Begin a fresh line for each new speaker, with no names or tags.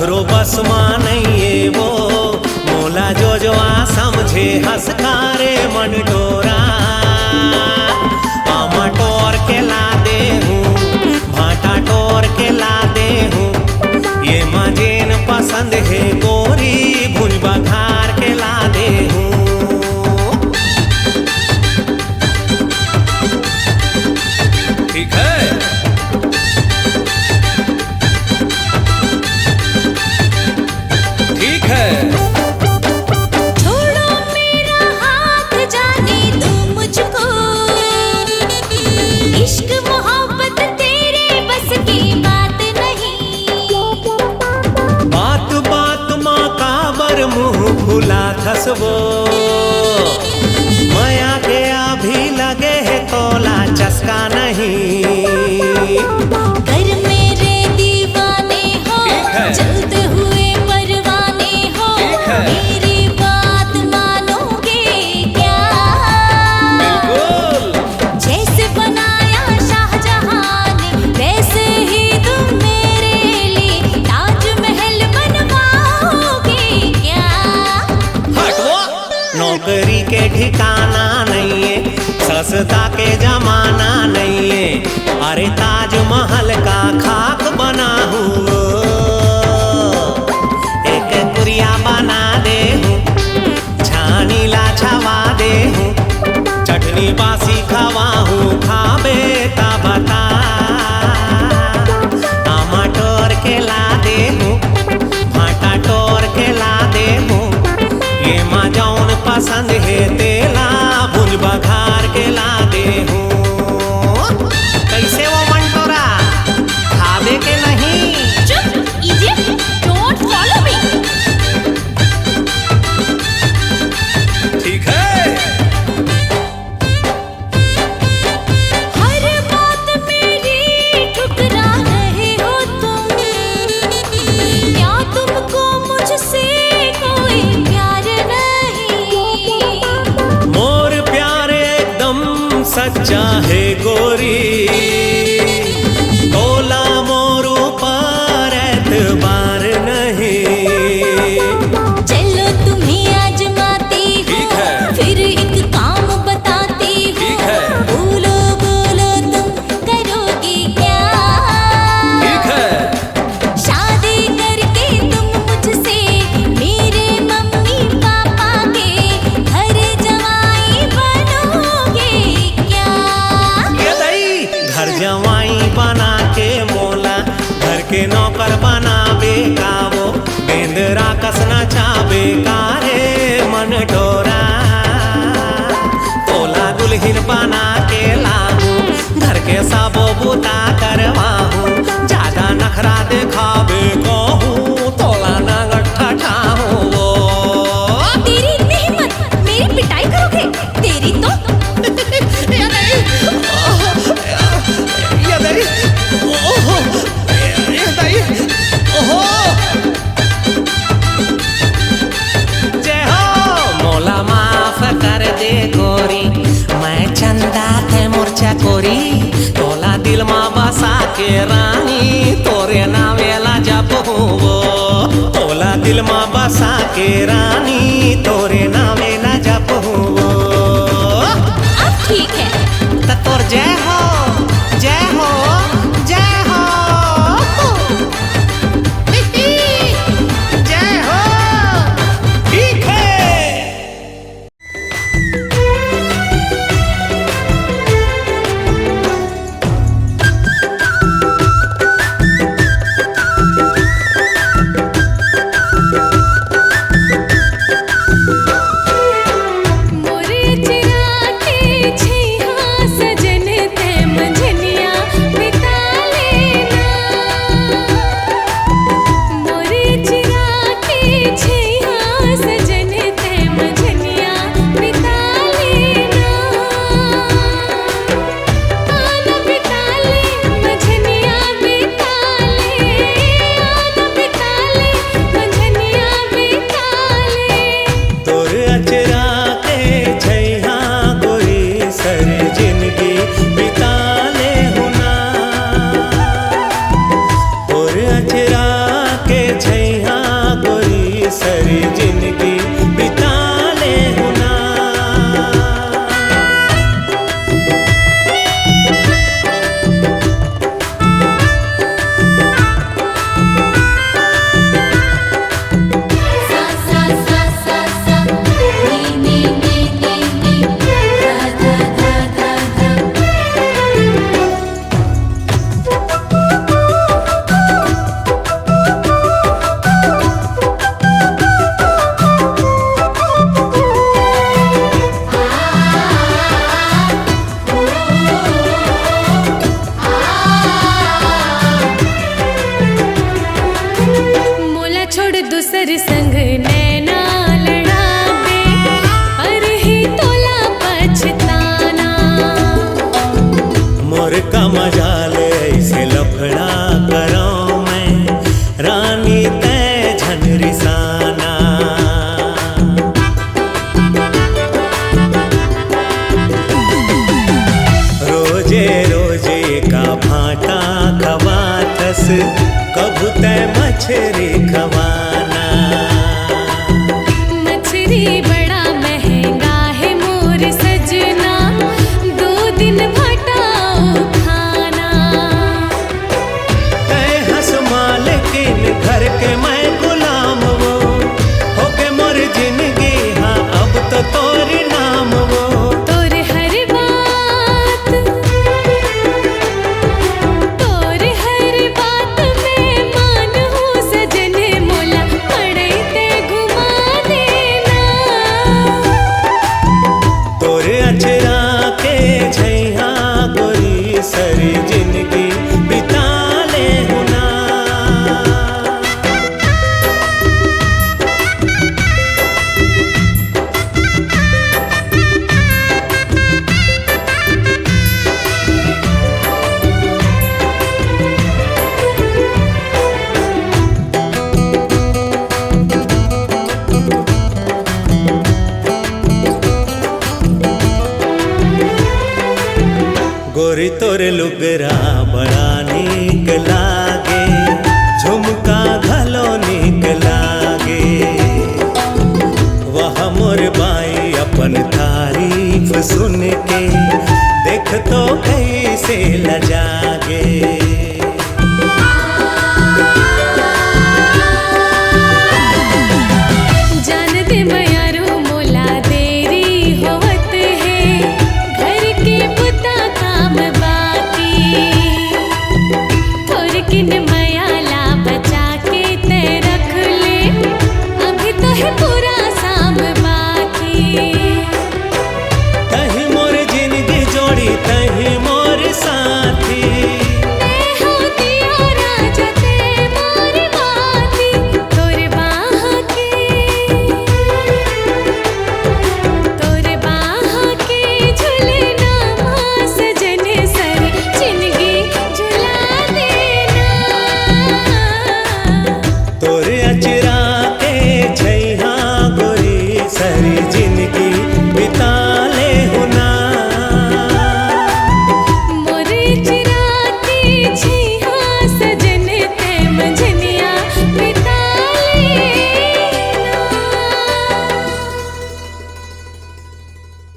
हमरो बस मा नहीं है वो, मोला जो आ समझे हंसकारे मन डोरा। आमा टोर के ला दे हूँ, भाटा टोर के ला दे हूँ, ये मजेन पसंद है गोरी भुज बघार के ला दे हूँ। ठीक है, ठीक है।
छोड़ो मेरा हाथ, जाने दो मुझको, इश्क मोहब्बत तेरे बस की बात नहीं।
बात बात माँ काबर मुँह फुला थसवो, माया के अभी लगे है तोला चस्का नहीं।
कर मेरे दीवाने हो, जलते हुए परवाने हो, मेरी बात मानोगे क्या?
बिल्कुल।
जैसे बनाया शाहजहां ने, वैसे ही तुम मेरे लिए ताजमहल बनवाओगे क्या?
हटो, नौकरी के ठिकाना नहीं है, सस्ता के जमाना नहीं है। अरे ताजमहल का खाक बना हूँ, एक कुरिया बना दे हूँ, छानी ला छवा दे हूँ, चटनी बासी खवा हूँ, खाबे ता बता। आमा टोर के ला दे हूँ, भाटा टोर के ला दे हूँ, ये माँ जौन पसंद है तेला भुज बघार के ला दे हूँ। कैसे वो मंटोरा, खाबे के नहीं?
चुप इडियट, डोंट फॉलो मी।
ठीक है।
हर बात मेरी ठुकरा रहे हो तुम, क्या तुमको मुझसे कोई प्यार नहीं?
मोर प्यार एकदम सच्चा है गोरी, तोला मोर ऊपर एतबार नहीं।
चलो तुम्हें आजमाती हूँ, फिर एक काम बताती हूँ, बोलो बोलो तुम करोगे क्या?
ठीक है।
शादी करके तुम मुझसे मेरे मम्मी पापा के घर जवाई बनोगे क्या?
ये दई घर जवाई बना के मोला घर के नौकर बनावे का वो, बेंदरा कसना चावे का रे मन डोरा। तोला दुल्हन बना के लाहूं, घर के सबो बूता करवाहूं, ज्यादा नखरा दिखावे कहूँ तोला ना गट्ठा ठाहूं वो।
तेरी इतनी हिम्मत, मेरी पिटाई करोगे? तेरी तो
ये दई, ओहो, ये दई, ओहो। जय हो, मोला माफ कर दे गोरी, मैं चंदा थे मोर्चा कोरी, तोला दिल माँ बसा के रानी, तोरे नावेला जप वो, तोला दिल माँ बसा के रानी, तोरे नावेला जप वो।
अब ठीक है।
त तोर जय हो, जय हो, जय हो, जय हो। ठीक है। मजाल ऐसे लफड़ा करो मैं रानी तय झनरिसाना। रोजे रोजे का भाटा खवाथस कभू तय मछरी खवाना।
मछरी बड़ा महंगा है मोर सजना, 2 दिन भटाओ खाना।
तय हंस मालकिन घर के मैं गुलाम वो, हो के मोर जिंदगी हाँ अब तो तोरी नाम वो।
तोर हर बात में मान हूँ सजन मोला, पड़ते घुमा देना।
तोरे अचरा के छैया गोरी सरी जिंदगी बिता ले हुना। गोरी तोरे लुगरा बड़ा नीक लागे, झुमका घलो नीक लागे। वह मोर बाई अपन तारीफ सुन के देख तो कैसे लजागे।